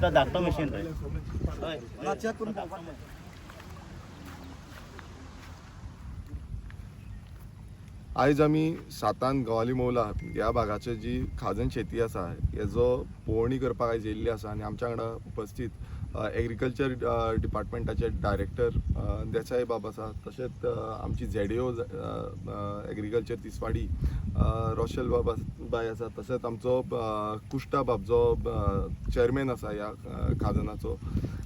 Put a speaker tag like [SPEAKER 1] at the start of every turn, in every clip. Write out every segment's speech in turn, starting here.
[SPEAKER 1] तो धाकटो मशीन रे
[SPEAKER 2] आयज आमी सातान गवाली मौला ह्या भागाची जी खाजन शेती आसा हेजो पळोवणी करपाक आयज येयल्ली आसा आनी आमच्या वांगडा उपस्थित एग्रीकल्चर डिपार्टमेंटाचे डायरेक्टर देसाई बाब आसा, तशेंच आमची ZAO एग्रीकल्चर तिसवाडी रोशल बाय आसा, तशेंच आमचो कुश्टा बाब जो चेअरमॅन आसा ह्या खाजनाचो,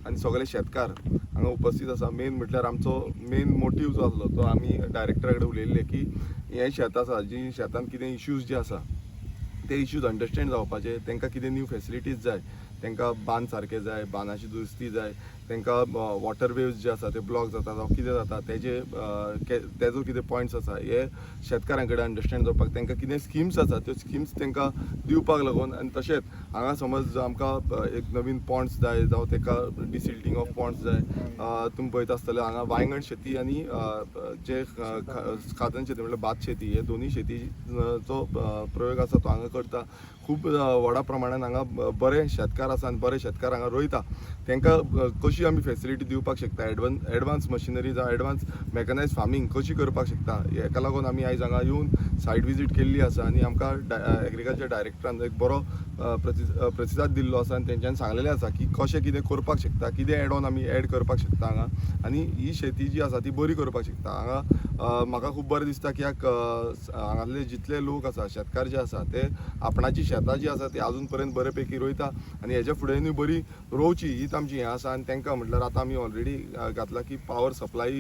[SPEAKER 2] आनी सगळे शेतकार हांगा उपस्थित आसा. मेन म्हटल्यार आमचो मेन मोटीव जो आसलो तो आमी डायरेक्टरा कडेन उलयल्ले की हे शेत आसा जी शेतान कितें इश्यूज जे आसा ते इश्यूज अंडरस्टँड जावपाचे, तांकां कितें न्यू फॅसिलिटीज जाय, तांकां बांद सारके जाय, बांदाची दुरुस्ती जाय, तांकां वॉटर वेव्स जे आसा ते ब्लॉक जाता जावं कितें जाता तेजो कितें पॉयंट्स आसा हे शेतकारां कडेन अंडरस्टँड जावपाक, तांकां कितें स्किम्स आसा त्यो स्किम्स तांकां दिवपाक लागून. आनी तशेंच हांगा समज आमकां एक नवीन पॉंड्स जाय जावं ताका डिसिल्टिंग ऑफ पॉंड्स जाय, तुमी पळयता आसतले हांगा वांयगण शेती आनी जे खाजन शेती म्हळ्यार भात शेती हे दोनी शेतीचो प्रयोग आसा तो हांगा करता. खूब व्हडा प्रमाणान हांगा बरे शेतकार आसा आनी बरे शेतकार हांगा रोयता. तांकां कशी आमी फॅसिलिटी दिवपाक शकता, एडवान्स मशिनरी जावं एडवान्स मॅकनायज फार्मींग कशी करपाक शकता, हेका लागून आमी आयज हांगा येवन सायट विजीट केल्ली आसा आनी आमकां एग्रीकल्चर डायरेक्टरान एक बरो प्रतिसाद दिल्लो आसा आनी तेंच्यांनी सांगलेलें आसा की कशें कितें करपाक शकता, कितें एड ऑन आमी एड करपाक शकता हांगा, आनी ही शेती जी आसा ती बरी करपाक शकता. हांगा म्हाका खूब बरें दिसता कित्याक हांगासले जितले लोक आसा शेतकार जे आसा ते आपणाची शेतां जी आसा ती आजून पर्यंत बरे पैकी रोयता आनी हेज्या फुडेंय बरी रोवची हीच आमची हें आसा. आनी तांकां म्हटल्यार आतां आमी ऑलरेडी घातला की पावर सप्लाय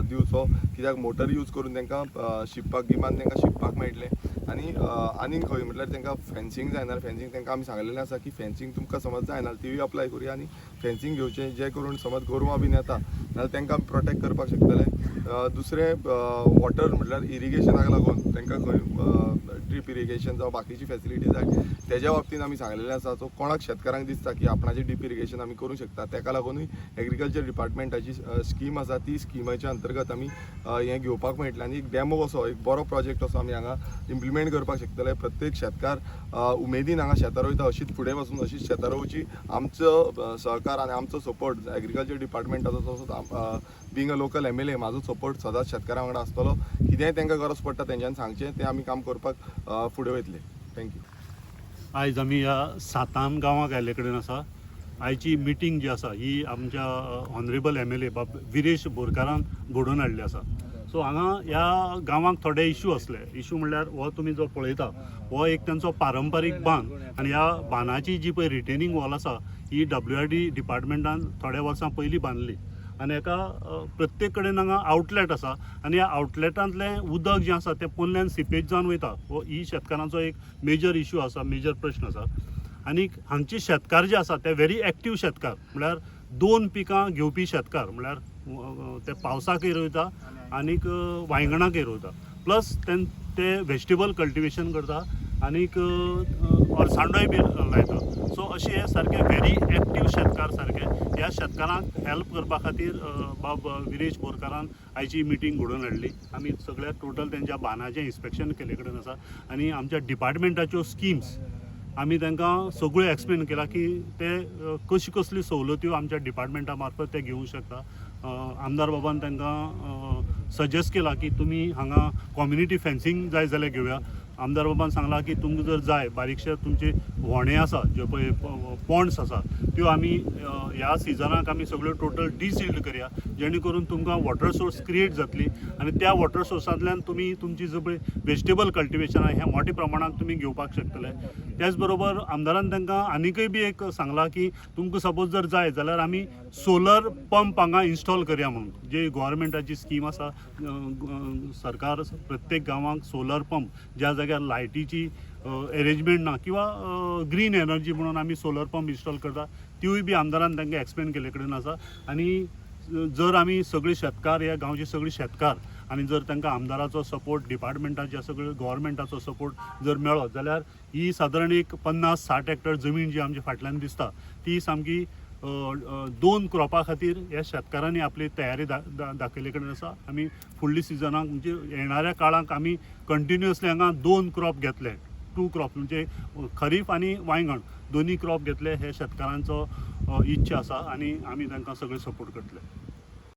[SPEAKER 2] दिवचो, कित्याक मोटर यूज करून तांकां शिंपपाक गिमान तांकां शिंपपाक मेळटलें. आनी खंय म्हटल्यार तांकां फेन्सींग जायना, फेन्सींग तांकां आमी सांगलेलें आसा की फेन्सींग तुमकां समज जायना तीय अप्लाय करुया आनी फेन्सींग घेवचें, जें करून समज गोरवां बीन येता जाल्यार तांकां प्रोटेक्ट करपाक शकतले. दुसरें वॉटर म्हटल्यार इरिगेशनाक लागून तांकां खंय ड्रीप इरिगेशन जावं बाकीची फॅसिलिटी जाय तेज्या बाबतींत आमी सांगलेलें आसा. सो कोणाक शेतकारांक दिसता की आपणाचें ड्रीप इरिगेशन आमी करूंक शकता ताका लागूनय एग्रीकल्चर डिपार्टमेंटाची स्कीम आसा ती स्किमाच्या अंतर्गत आमी हें घेवपाक मेळटलें आनी एक डेमो असो एक बरो प्रोजेक्ट असो आमी हांगा इम्प्लिमेंट करपाक शकतले. प्रत्येक शेतकार उमेदीन हांगा शेतां रोयता अशीच फुडें वचून अशीच शेतां रोवची. आमचो सहकार आनी आमचो सपोर्ट एग्रीकल्चर डिपार्टमेंटाचो तसोच बींग अ लोकल MLA म्हाजो सपोर्ट सदांच शेतकारां वांगडा आसतलो. कितेंय तांकां गरज पडटा तेंच्यांनी सांगचें, तें आमी काम करपाक फुडें वयतले. थँक्यू.
[SPEAKER 3] आयज आमी ह्या सातान गांवांक आयल्ले कडेन आसा. आयची मिटींग जी आसा ही आमच्या ऑनरेबल MLA बाब विरेश बोरकारान घडोवन हाडली आसा. सो हांगा ह्या गांवांक थोडे इश्यू असले. इश्यू म्हणल्यार हो तुमी जो पळयता हो एक तांचो पारंपारीक बांद आनी ह्या बांदाची जी पळय रिटेनिंग वॉल आसा ही WRD डिपार्टमेंटान थोड्या वर्सां पयलीं बांदली आनी हाका प्रत्येक कडेन हांगा आउटलेट आसा आनी ह्या आउटलेटांतलें उदक जें आसा तें पोन्न्यान सिपेज जावन वयता. हो ही शेतकारांचो एक मेजर इश्यू आसा, मेजर प्रश्न आसा. आनी हांगचे शेतकार जे आसा ते व्हेरी एक्टीव शेतकार म्हळ्यार 2 पिकां घेवपी शेतकार म्हळ्यार ते पावसाकय रोयता आनीक वांयगणाकय रोयता, प्लस ते व्हेजिटेबल कल्टिवेशन करता आनीक अळसांदोय बी लायता. सो अशें हे सारके व्हेरी एक्टीव शेतकार सारके ह्या शेतकारांक हेल्प करपा खातीर बाब विरेश बोरकारान आयची मिटींग घडोवन हाडली. आमी सगळ्या टोटल तेंच्या बांदाचें इन्स्पेक्शन केले कडेन आसा आनी आमच्या डिपार्टमेंटाच्यो स्किम्स आमी तांकां सगळ्यो एक्सप्लेन केला की ते कसली सवलत्यो आमच्या डिपार्टमेंटा मार्फत ते घेवंक शकता. आमदार बाबान तांकां सजेस्ट केला की तुमी हांगा कम्युनिटी फेन्सींग जाय जाल्यार घेवया. आमदार बाबान सांगला की तुमकां जर जाय बारीकशे तुमचे व्होणे आसा जे पळय पॉंड्स आसा त्यो आमी ह्या सिजनाक आमी सगळ्यो टोटल डिसिल्ड करया जेणे करून तुमकां वॉटर सोर्स क्रिएट जातली आनी त्या वॉटर सोर्सांतल्यान तुमी तुमची जो पळय व्हेजिटेबल कल्टिवेशन आसा हें मोठ्या प्रमाणात तुमी घेवपाक शकतले. त्याच बरोबर आमदारान तांकां आनीकय बी एक सांगला की तुमकां सपोज जर जाय जाल्यार आमी सोलर पंप हांगा इन्स्टॉल करया म्हणून, जी गव्हर्मेंटाची स्कीम आसा. सरकार प्रत्येक गांवांक सोलर पंप ज्या जाग्यार लायटीची अरेंजमेंट ना किंवा ग्रीन एनर्जी म्हणून आमी सोलर पंप इन्स्टॉल करता तिवूय बी आमदारान तांकां एक्सप्लेन केले कडेन आसा. आनी जर आमी सगळे शेतकार ह्या गांवचे सगळे शेतकार आनी जर तांकां आमदाराचो सपोर्ट डिपार्टमेंटाच्या सगळ्या गव्हर्मेंटाचो सपोर्ट जर मेळ्ळो जाल्यार ही सादारण एक 50-60 हेक्टर जमीन जी आमच्या फाटल्यान दिसता ती सामकी 2 क्रॉपा खातीर ह्या शेतकारांनी आपली तयारी दाखयले कडेन आसा. आमी फुडल्या सिजनाक म्हणजे येणाऱ्या काळाक आमी कंटिन्युअसली हांगा 2 क्रॉप घेतले टू क्रॉप म्हणजे खरीफ आनी वांयगण दोन्ही क्रॉप घेतले हे शेतकारांचो इच्छा आसा आनी आमी तांकां सगळे सपोर्ट करतले.